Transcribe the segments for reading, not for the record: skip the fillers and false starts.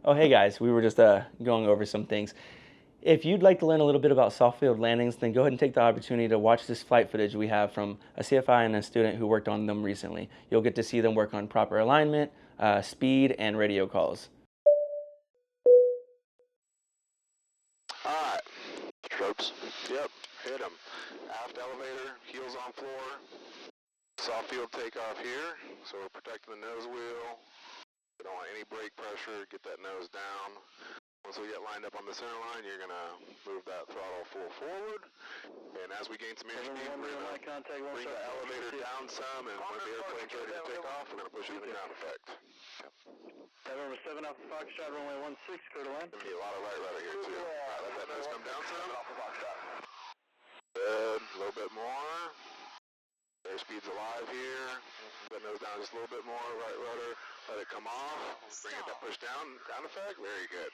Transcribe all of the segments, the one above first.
Oh, hey guys, we were just going over some things. If you'd like to learn a little bit about soft field landings, then go ahead and take the opportunity to watch this flight footage we have from a CFI and a student who worked on them recently. You'll get to see them work on proper alignment, speed, and radio calls. Alright, tropes. Yep, hit them. Aft elevator, heels on floor. Soft field takeoff here, so we're protecting the nose wheel. We don't want any brake pressure, get that nose down. Once we get lined up on the center line, you're going to move that throttle full forward. And as we gain some airspeed, we're going to bring the elevator down some, and when the airplane's ready to take off, we're going to push it into ground effect. November 7 Alpha Foxtrot, runway 16, clear to land. Going to be a lot of right rudder here too. Alright, let that nose come down some. Good, a little bit more. Airspeed's alive here. That nose down just a little bit more, right rudder. Let it come off. Bring it down, push down, ground effect. Very good.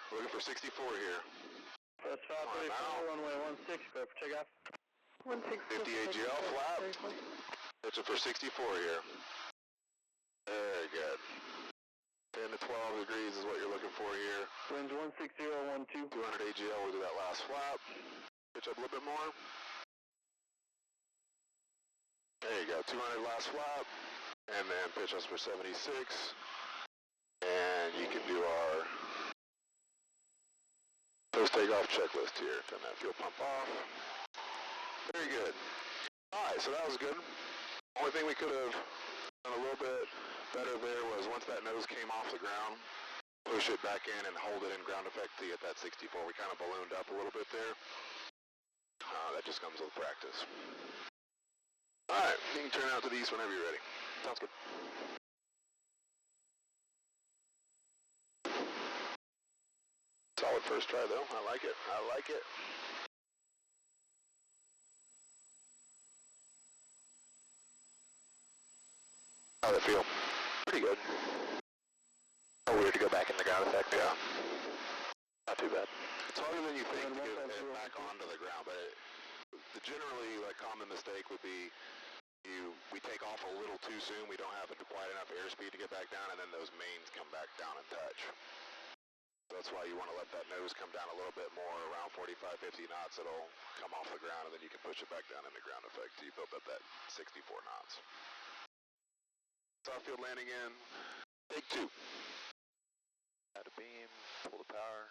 We're looking for 64 here. That's 534, runway 16, clear for takeoff. 50 AGL flap. Pitching for 64 here. Very good. 10 to 12 degrees is what you're looking for here. Winds 16012. 200 AGL, we'll do that last flap. Pitch up a little bit more. There you go, 200 last flap, and then pitch us for 76, and you can do our post takeoff checklist here. Turn that fuel pump off. Very good. Alright, so that was good. Only thing we could have done a little bit better there was once that nose came off the ground, push it back in and hold it in ground effect to get that 64. We kind of ballooned up a little bit there. That just comes with practice. Alright, you can turn out to the east whenever you're ready. Sounds good. Solid first try though. I like it. I like it. How'd it feel? Pretty good. Oh, weird to go back in the ground effect. Yeah. Not too bad. It's harder than you think to get it back onto the ground, but the generally like common mistake would be we take off a little too soon, we don't have quite enough airspeed to get back down, and then those mains come back down and touch. So that's why you want to let that nose come down a little bit more, around 45, 50 knots, it'll come off the ground, and then you can push it back down in the ground effect till you build up that 64 knots. Soft field landing in, take 2. Add a beam, pull the power.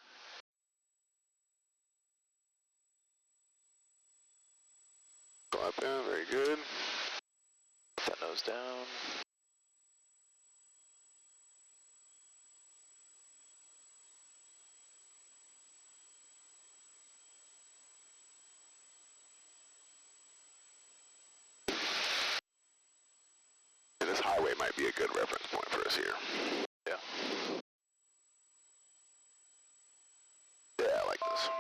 Go up in, very good. Put that nose down. And this highway might be a good reference point for us here. Yeah. Yeah, I like this.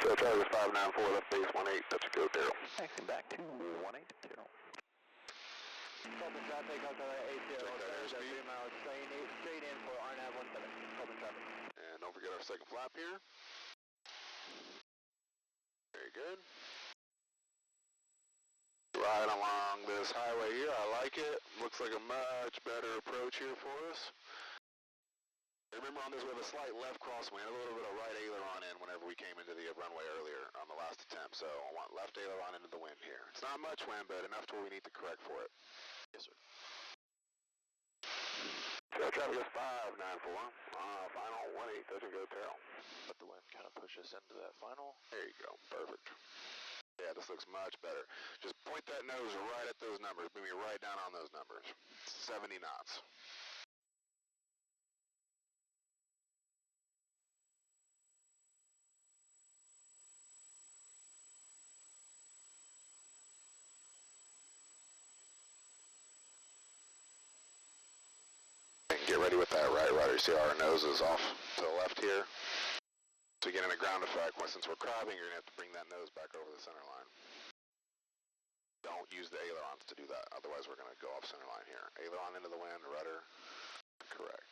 So Charlie 594, left base 18, touch and go, Daryl. Taxi back to 18, Daryl. Southern traffic, Delta 80, 3 miles, straight in for RNAV 17, Southern traffic. And don't forget our second flap here. Very good. Right along this highway here, I like it. Looks like a much better approach here for us. Remember on this, we have a slight left crosswind, a little bit of right aileron in whenever we came into the runway earlier on the last attempt. So I want left aileron into the wind here. It's not much wind, but enough to where we need to correct for it. Yes, sir. So traffic is 594. Final 18, doesn't go tail. Let the wind kind of push us into that final. There you go, perfect. Yeah, this looks much better. Just point that nose right at those numbers. Bring me right down on those numbers. 70 knots. And get ready with that right rudder. See how our nose is off to the left here? So you get in a ground effect. Since we're crabbing, you're going to have to bring that nose back over the center line. Don't use the ailerons to do that. Otherwise, we're going to go off center line here. Aileron into the wind, rudder. Correct.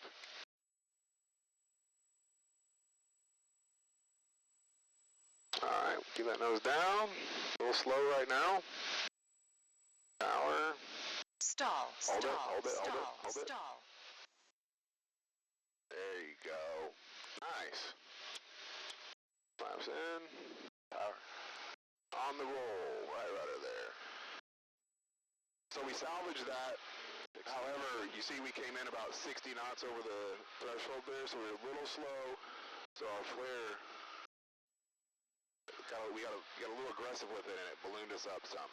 Alright, keep that nose down. A little slow right now. Power. Stall, Hold it, stall, hold it, hold it, stall, hold it. stall. There you go. Nice. Flaps in. Power. On the roll. Right rudder there. So we salvaged that. However, you see we came in about 60 knots over the threshold there, so we were a little slow. So our flare, we got a little aggressive with it, and it ballooned us up some.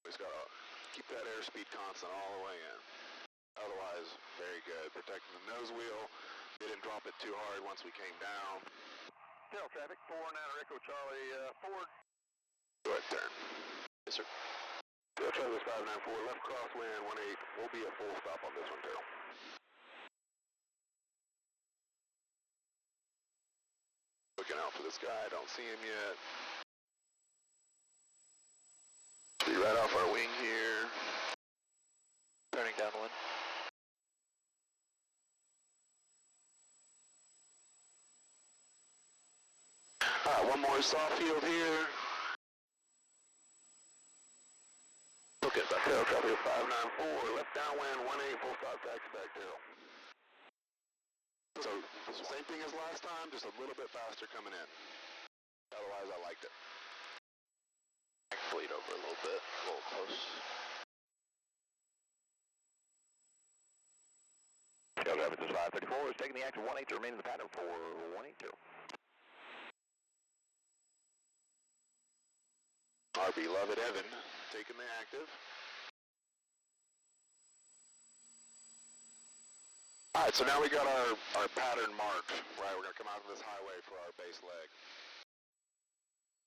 We just got to keep that airspeed constant all the way in. Otherwise, very good. Protecting the nose wheel. Didn't drop it too hard once we came down. Tail traffic, 49 Echo Charlie, forward. Go ahead, turn. Yes, sir. Tail traffic 594, left crosswind 18. We'll be a full stop on this one, Terrell. Looking out for this guy. Don't see him yet. Be right off our wing here. Turning downwind. Alright, one more soft field here. Okay, back tail traffic 594, left downwind 18, full stop taxi back tail. So, same thing as last time, just a little bit faster coming in. Otherwise, I liked it. Bleed over a little bit, a little close. Tail traffic is 534, is taking the active 18 to remain in the pattern for 182. Our beloved Evan taking the active. Alright, so now we got our pattern marked. Right, we're going to come out of this highway for our base leg.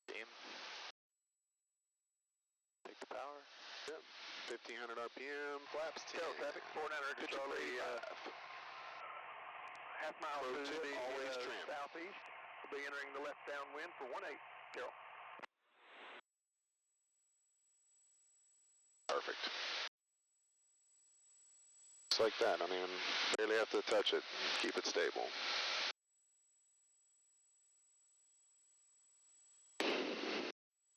Team. Take the power. Yep. 1500 RPM. Flaps 10. Tail traffic, 49 Charlie. Half mile to the always trim. southeast. We'll be entering the left downwind for 18, Carol. Perfect. Just like that. I mean, barely have to touch it. Keep it stable.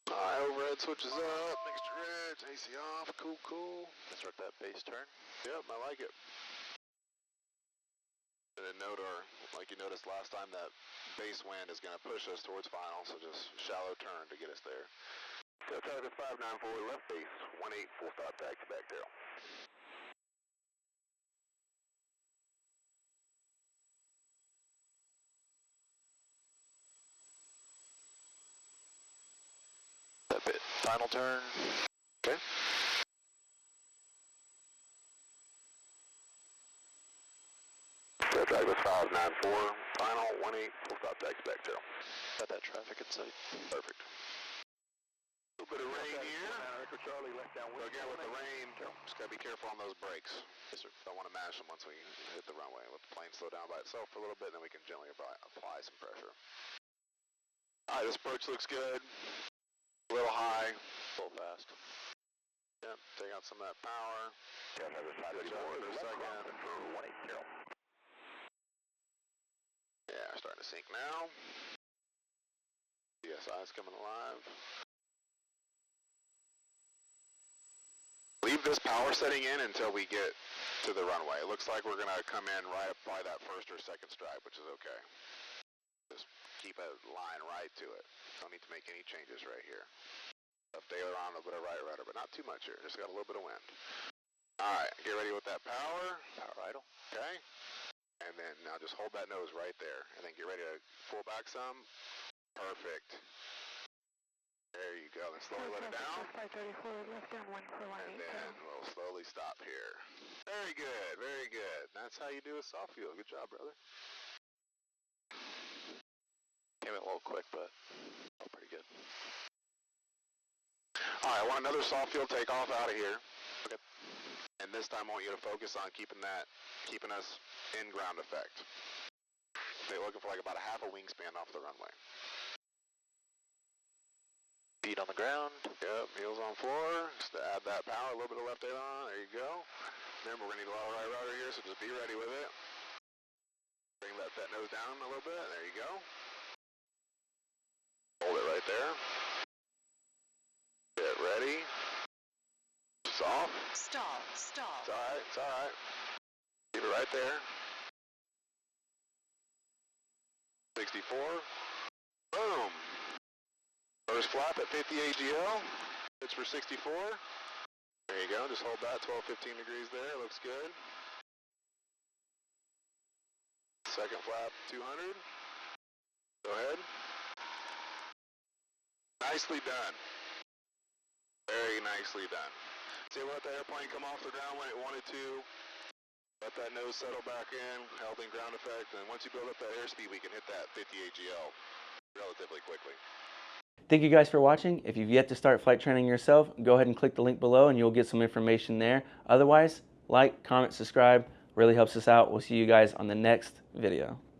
Alright, overhead switches up, mixed reds, AC off, cool, cool. Start that base turn. Yep, I like it. And then note, or like you noticed last time, that base wind is going to push us towards final, so just shallow turn to get us there. So target 594, left base, 18, full stop taxi back tail. That bit. Final turn. Okay. So target 594, final, 18, full stop taxi back tail. Got that traffic in sight. Perfect. A little bit of rain here. Echo Charlie, left downwind. So again, with the rain, just gotta be careful on those brakes. Yes, sir. Don't want to mash them once we hit the runway. Let the plane slow down by itself for a little bit, and then we can gently apply some pressure. All right, this approach looks good. A little high. A little fast. Yep, take out some of that power. Yeah, another 534 for a second. For 180. Yeah, starting to sink now. CSIs coming alive. Leave this power setting in until we get to the runway. It looks like we're going to come in right up by that first or second stripe, which is okay. Just keep a line right to it. Don't need to make any changes right here. Left aileron, a little bit of right rudder, but not too much here. Just got a little bit of wind. All right, get ready with that power. Power idle. Okay. And then now just hold that nose right there. And then get ready to pull back some. Perfect. There you go. Then slowly let it down. 534, left downwind for 18. And then we'll slowly stop here. Very good, very good. That's how you do a soft fuel. Good job, brother. Came in a little quick, but pretty good. All right, I want another soft fuel takeoff out of here. Okay. And this time I want you to focus on keeping us in ground effect. They're looking for like about a half a wingspan off the runway. Feet on the ground. Yep, heels on floor. Just to add that power, a little bit of left aileron. There you go. Remember, we're going to need a lot of right rudder here, so just be ready with it. Bring that nose down a little bit. There you go. Hold it right there. Get ready. Soft. Stall. Stall. It's alright, it's alright. Leave it right there. 64. Boom. First flap at 50 AGL. It's for 64. There you go. Just hold that 12, 15 degrees there. Looks good. Second flap 200. Go ahead. Nicely done. Very nicely done. So you let the airplane come off the ground when it wanted to. Let that nose settle back in, helping ground effect, and once you build up that airspeed, we can hit that 50 AGL relatively quickly. Thank you guys for watching. If you've yet to start flight training yourself, go ahead and click the link below and you'll get some information there. Otherwise, like, comment, subscribe. Really helps us out. We'll see you guys on the next video.